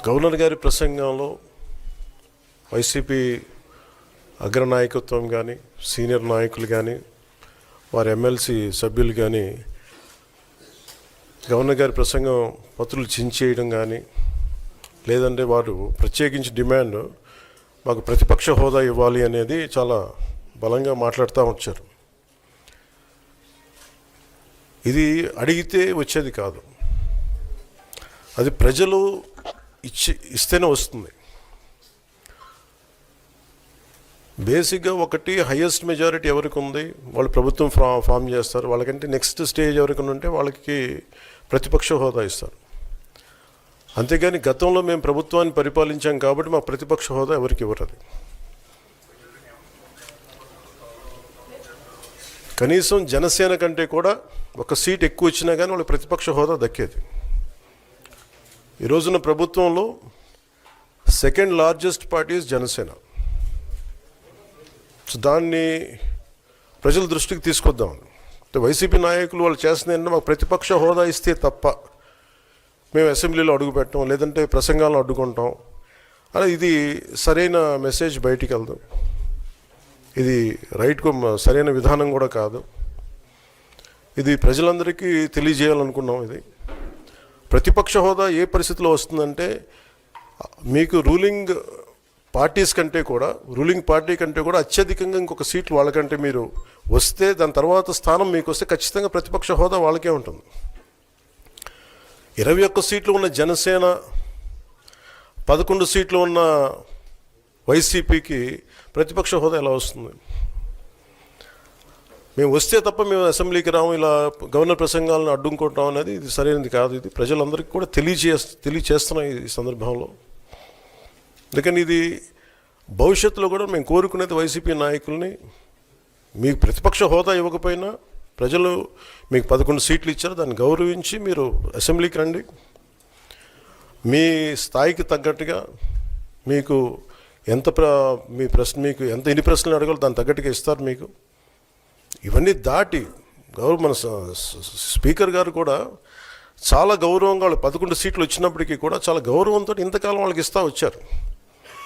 Governor గారి ప్రసంగంలో YCP అగ్రనాయకత్వం కానీ సీనియర్ నాయకులు కానీ వారి ఎమ్మెల్సీ సభ్యులు కానీ గవర్నర్ గారి ప్రసంగం పత్రులు చించేయడం కానీ లేదంటే వారు ప్రత్యేకించి డిమాండ్ మాకు ప్రతిపక్ష హోదా ఇవ్వాలి అనేది చాలా బలంగా మాట్లాడుతూ వచ్చారు. ఇది అడిగితే వచ్చేది కాదు, అది ప్రజలు ఇస్తేనే వస్తుంది. బేసిక్గా ఒకటి హయ్యెస్ట్ మెజారిటీ ఎవరికి ఉంది వాళ్ళు ప్రభుత్వం ఫామ్ చేస్తారు, వాళ్ళకంటే నెక్స్ట్ స్టేజ్ ఎవరికి ఉంటే వాళ్ళకి ప్రతిపక్ష హోదా ఇస్తారు. అంతేగాని గతంలో మేము ప్రభుత్వాన్ని పరిపాలించాం కాబట్టి మాకు ప్రతిపక్ష హోదా ఎవరికి ఇవ్వరు. అది కనీసం జనసేన కంటే కూడా ఒక సీట్ ఎక్కువ వచ్చినా కానీ వాళ్ళకి ప్రతిపక్ష హోదా దక్కేది. ఈ రోజున ప్రభుత్వంలో second largest party Janasena. So దాన్ని ప్రజల దృష్టికి తీసుకొద్దాం. వైసీపీ నాయకులు వాళ్ళు చేస్తుంది ఏంటంటే మాకు ప్రతిపక్ష హోదా ఇస్తే తప్ప మేము అసెంబ్లీలో అడుగు పెట్టాం, లేదంటే ప్రసంగాలను అడ్డుకుంటాం అని. ఇది సరైన మెసేజ్ బయటికి వెళ్దాం, ఇది సరైన విధానం కూడా కాదు. ఇది ప్రజలందరికీ తెలియజేయాలనుకున్నాం. ఇది ప్రతిపక్ష హోదా ఏ పరిస్థితిలో వస్తుందంటే మీకు రూలింగ్ పార్టీ కంటే కూడా అత్యధికంగా ఇంకొక సీట్లు వాళ్ళకంటే మీరు వస్తే దాని తర్వాత స్థానం మీకు వస్తే ఖచ్చితంగా ప్రతిపక్ష హోదా వాళ్ళకే ఉంటుంది. 21 సీట్లు ఉన్న జనసేన, 11 సీట్లు ఉన్న వైసీపీకి ప్రతిపక్ష హోదా ఎలా వస్తుంది? మేము వస్తే తప్ప మేము అసెంబ్లీకి రాము, ఇలా గవర్నర్ ప్రసంగాలను అడ్డుకుంటాం అనేది ఇది సరైనది కాదు. ఇది ప్రజలందరికీ కూడా తెలియచేస్తున్నాం ఈ సందర్భంలో. అందుకని ఇది భవిష్యత్తులో కూడా మేము కోరుకునేది వైసీపీ నాయకుల్ని, మీకు ప్రతిపక్ష హోదా ఇవ్వకపోయినా ప్రజలు మీకు 11 సీట్లు ఇచ్చారు, దాన్ని గౌరవించి మీరు అసెంబ్లీకి రండి. మీ స్థాయికి తగ్గట్టుగా మీకు ఎన్ని ప్రశ్నలు అడగాలో దాని తగ్గట్టుగా ఇస్తారు మీకు. ఇవన్నీ దాటి మన స్పీకర్ గారు కూడా చాలా గౌరవంగా వాళ్ళు 11 సీట్లు వచ్చినప్పటికీ కూడా చాలా గౌరవంతో ఇంతకాలం వాళ్ళకి ఇస్తూ వచ్చారు.